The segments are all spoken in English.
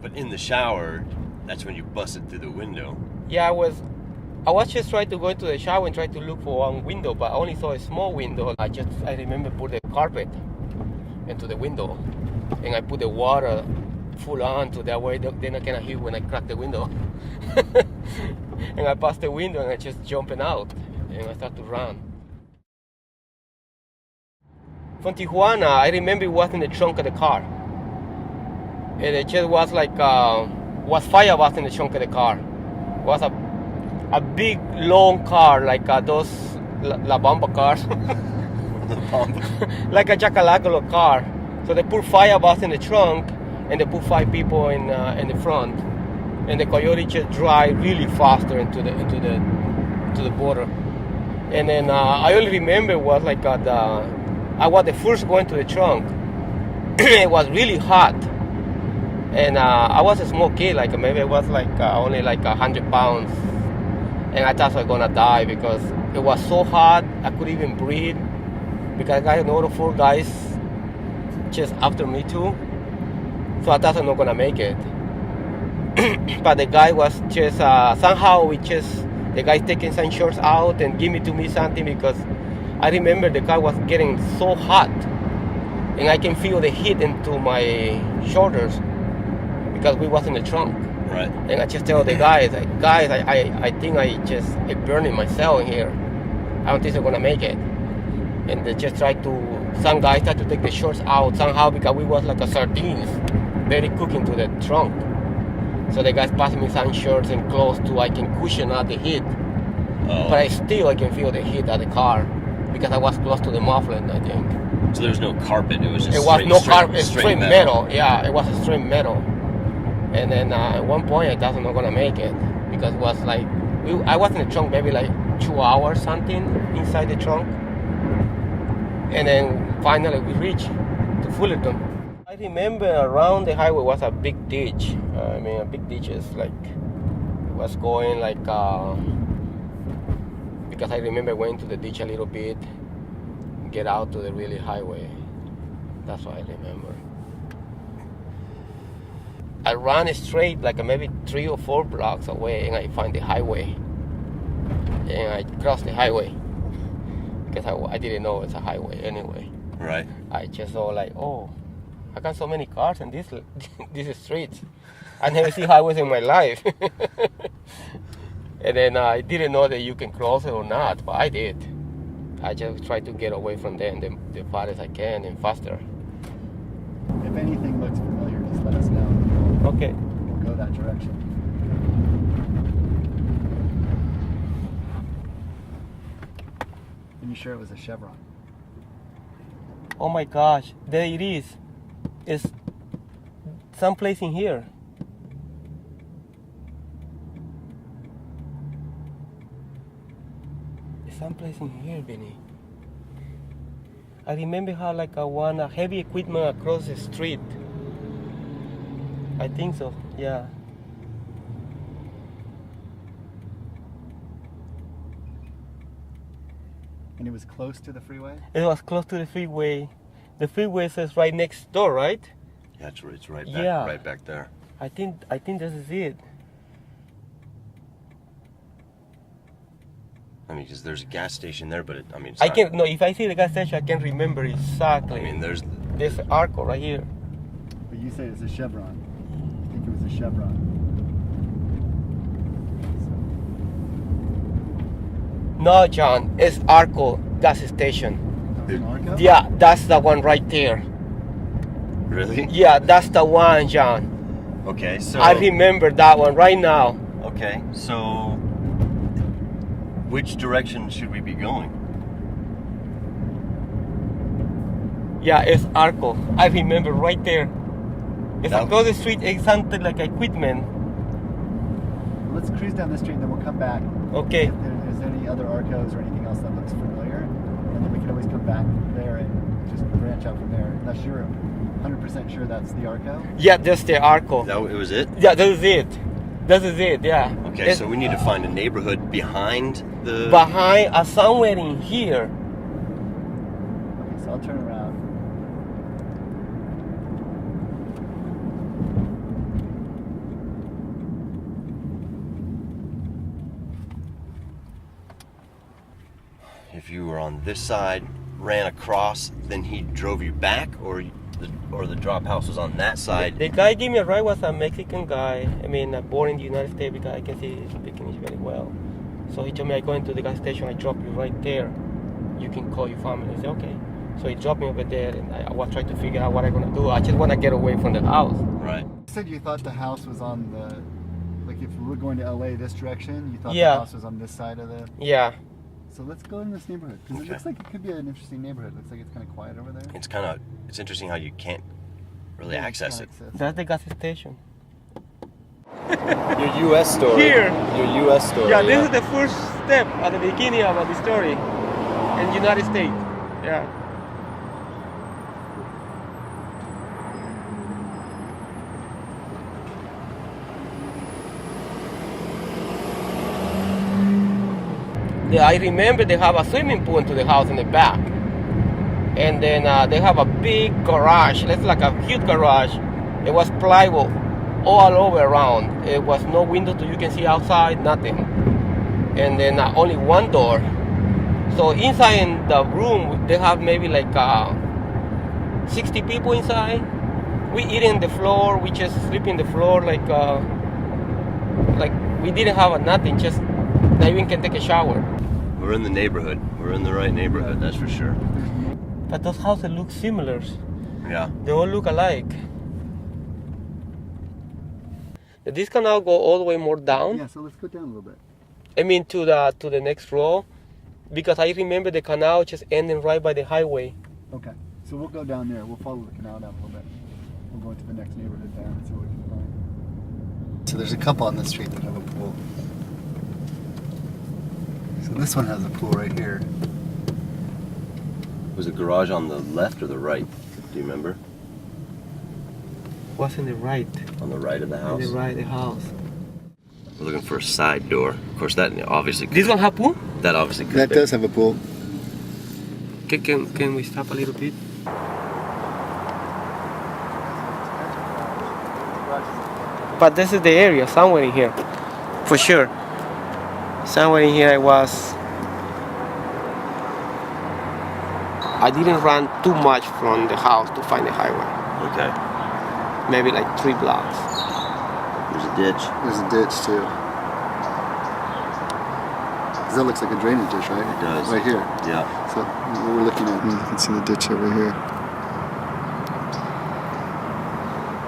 But in the shower, that's when you busted through the window. Yeah, I was just trying to go into the shower and try to look for one window, but I only saw a small window. I remember put the carpet into the window, and I put the water full on to that way then I cannot hear when I crack the window. And I passed the window and I just jumping out and I start to run. From Tijuana, I remember it was in the trunk of the car. And it just was like, was fire was in the trunk of the car. It was a big, long car, like those La Bamba cars. Like a Jacalacolo car. So they put fire was in the trunk and they put 5 people in the front. And the coyote just drive really faster into the border. And then I only remember was like I was the first going to the trunk. It was really hot, and I was a small kid, like maybe it was like only like 100 pounds, and I thought I was gonna die because it was so hot I couldn't even breathe because I got another 4 guys just after me too, so I thought I'm not gonna make it. But the guy was just somehow the guy taking some shorts out and give me something because I remember the car was getting so hot and I can feel the heat into my shoulders because we was in the trunk. Right. And I just tell the guys, like, guys, I think I'm burning myself in here. I don't think I'm gonna make it. And they just some guys tried to take the shorts out somehow because we was like a sardines, very cooking to the trunk. So the guys passed me some shorts and clothes too. I can cushion out the heat. Oh. But I can feel the heat of the car because I was close to the muffler, I think. So there was no carpet. It was just straight metal. Yeah, it was a straight metal. And then at one point I thought I'm not gonna make it because it was like I was in the trunk maybe like 2 hours something inside the trunk. And then finally we reached to Fullerton. I remember around the highway was a big ditch. A big ditch is like it was going like because I remember going to the ditch a little bit, get out to the really highway. That's what I remember. I ran straight like maybe 3 or 4 blocks away and I find the highway. And I crossed the highway because I didn't know it's a highway anyway. Right. I just saw like, oh, I got so many cars in these streets. I never see highways in my life. And then I didn't know that you can cross it or not, but I did. I just tried to get away from them the fast as I can and faster. If anything looks familiar, just let us know. Okay. We'll go that direction. Are you sure it was a Chevron? Oh my gosh, there it is. It's someplace in here. Someplace in here, Benny. I remember how like a heavy equipment across the street. I think so, yeah. And it was close to the freeway? It was close to the freeway. The freeway says right next door, right? Yeah, it's right back, right back there. I think this is it. I mean, because there's a gas station there, but it's if I see the gas station, I can remember exactly. I mean, there's Arco right here. But you say it's a Chevron. I think it was a Chevron. No, John, it's Arco gas station. Arco? Yeah, that's the one right there. Really? Yeah, that's the one, John. Okay, so I remember that one right now. Okay, so which direction should we be going? Yeah, it's Arco. I remember right there. It's across the street. It's something like equipment. Let's cruise down the street and then we'll come back. Okay. If there's any other Arcos or anything else that looks familiar, and then we can always come back there and just branch out from there. Unless you're 100% sure that's the Arco? Yeah, that's the Arco. It was it? Yeah, that is it. That is it, yeah. Okay, so we need to find a neighborhood behind the... Behind, somewhere in here. Okay, so I'll turn around. you were on this side, ran across, then he drove you back, or the drop house was on that side? The guy gave me a ride was a Mexican guy. I mean, born in the United States because I can see he's speaking English very well. So he told me, I go into the gas station, I drop you right there. You can call your family. I said, okay. So he dropped me over there, and I was trying to figure out what I'm gonna do. I just want to get away from the house. Right. You said you thought the house was on the, like if we were going to LA this direction, you thought Yeah. the house was on this side of the... Yeah. So let's go in this neighborhood, because Okay. it looks like it could be an interesting neighborhood. It looks like it's kind of quiet over there. It's interesting how you can't really access it. That's the gas station. Your U.S. story. Here. Your U.S. story. Yeah, this is the first step at the beginning of the story in the United States. Yeah. Yeah, I remember they have a swimming pool into the house in the back. And then they have a big garage. It's like a huge garage. It was plywood all over around. It was no window so you can see outside, nothing. And then only one door. So inside in the room, they have maybe like 60 people inside. We eat in the floor. We just sleep in the floor like we didn't have nothing. Just not even can take a shower. We're in the neighborhood. We're in the right neighborhood, that's for sure. But those houses look similar. Yeah. They all look alike. This can now go all the way more down. Yeah, so let's go down a little bit. I mean to the next row, because I remember the canal just ending right by the highway. Okay, so we'll go down there. We'll follow the canal down a little bit. We'll go into the next neighborhood down and see what we can find. So there's a couple on the street that have a pool. So this one has a pool right here. Was the garage on the left or the right? Do you remember? What's in the right? On the right of the house? In the right, the house. We're looking for a side door. Of course, that obviously could, This one have pool? that obviously could That be. does have a pool. Can we stop a little bit? But this is the area, somewhere in here, for sure. Somewhere in here I didn't run too much from the house to find the highway. Okay. Maybe like 3 blocks. There's a ditch. There's a ditch too. 'Cause that looks like a drainage ditch, right? It does. Right here. Yeah. So what we're looking at, you can see the ditch over here.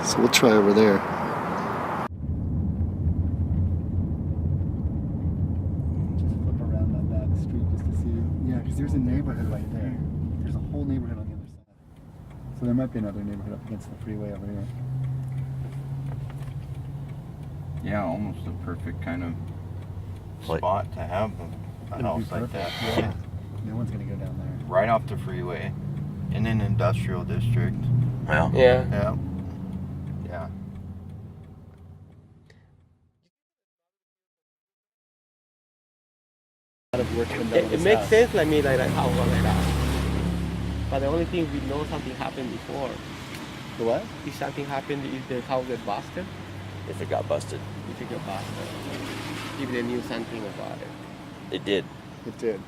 So we'll try over there. Just flip around on that street just to see. Yeah, because there's a neighborhood right there. There's a whole neighborhood on the other side. So there might be another neighborhood up against the freeway over here. Yeah, almost a perfect kind of Like- spot to have a It'd be house like perfect, that. Yeah. No one's gonna go down there. Right off the freeway, in an industrial district. Yeah. Yeah. Yeah. Yeah. A lot of work been done on It this makes house. sense like me, like a house like that. But the only thing we know something happened before. The what? If something happened, if the house get busted, If it got busted. if it get busted. If they knew something about it. It did. It did.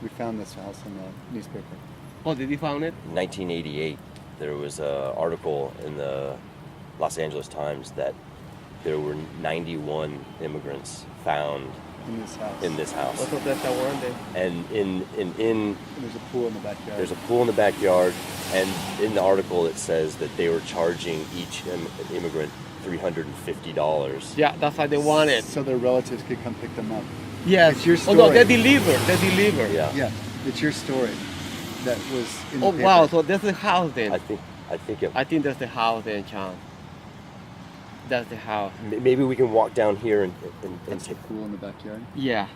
We found this house in the newspaper. Oh, did you found it? In 1988, there was an article in the Los Angeles Times that there were 91 immigrants found In this house. in this house. Also, that's the one that. And in And there's a pool in the backyard. there's a pool in the backyard, and in the article it says that they were charging each immigrant $350. Yeah, that's why they want it. So their relatives could come pick them up. Yes. It's your Oh no, story. they deliver. They deliver. Yeah. Yeah, it's your story that was in Oh the paper. wow, so that's the house then. I think it, I think that's the house then, John. That's the house. maybe we can walk down here and That's the take. pool in the backyard. Yeah.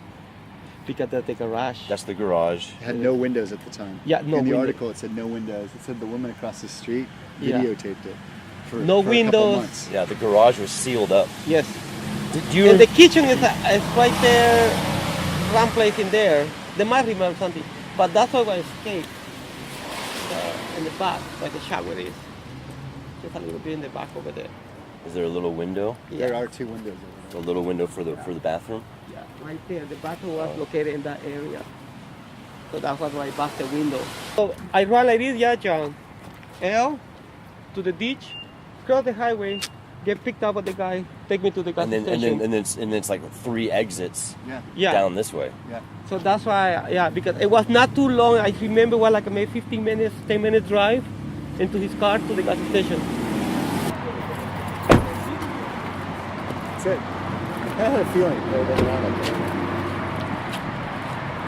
Because that's the garage. That's the garage. It had no windows at the time. Yeah, no In the window. article, it said no windows. It said the woman across the street Yeah. videotaped it. For, No for windows. A couple months. Yeah, the garage was sealed up. Yes. Do you And the kitchen is right there, one place in there. They might remember something, but that's why I escaped in the back, where the shower is. Just a little bit in the back over there. Is there a little window? There are 2 windows over A there. little window for the bathroom? Yeah, right there. The bathroom was located in that area. So that was right past the window. So I run like this, yeah, John. L to the ditch, cross the highway, get picked up by the guy, take me to the gas And then station. and then it's like 3 exits Yeah. Yeah. down this way. Yeah. So that's why, yeah, because it was not too long. I remember it was like maybe 15 minutes, 10 minutes drive into his car to the gas station. That's it. I kind of had a feeling that it went around like that.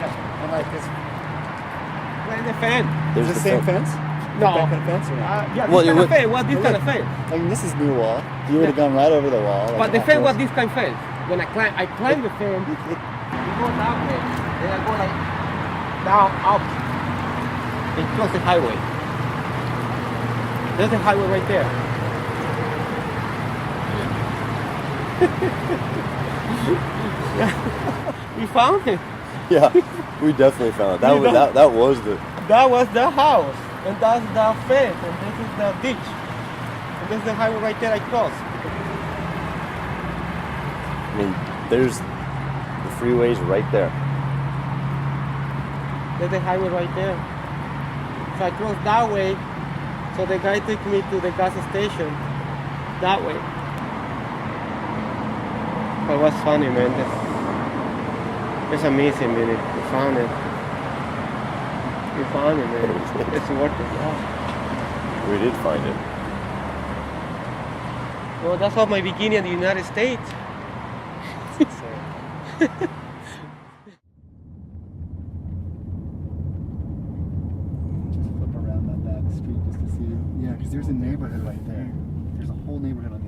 Yeah. And like this. Where's the fence? Is this the same fence? No. That kind of fence or not? Yeah, Well, this kind it of fence. What this Well, kind of look. fence? I mean, this is new wall. You would have gone right over the wall. Like But the half fence was this. this kind of fence. When I climb the fence, you go that way, then I go like down, up, and cross the highway. There's the highway right there. Yeah. We found it. Yeah, we definitely found it. We don't- That was the. That was the house, and that's the fence, and this is the ditch. And there's the highway right there I crossed. I mean, there's the freeways right there. There's the highway right there. So I crossed that way, so the guy took me to the gas station that way. But it was funny, man. It's amazing, man. We found it. We found it, man. It's worth it. Yeah. We did find it. Well, that's what my beginning in the United States. Just flip around that back street just to see. Yeah, because there's a neighborhood right there. There's a whole neighborhood on the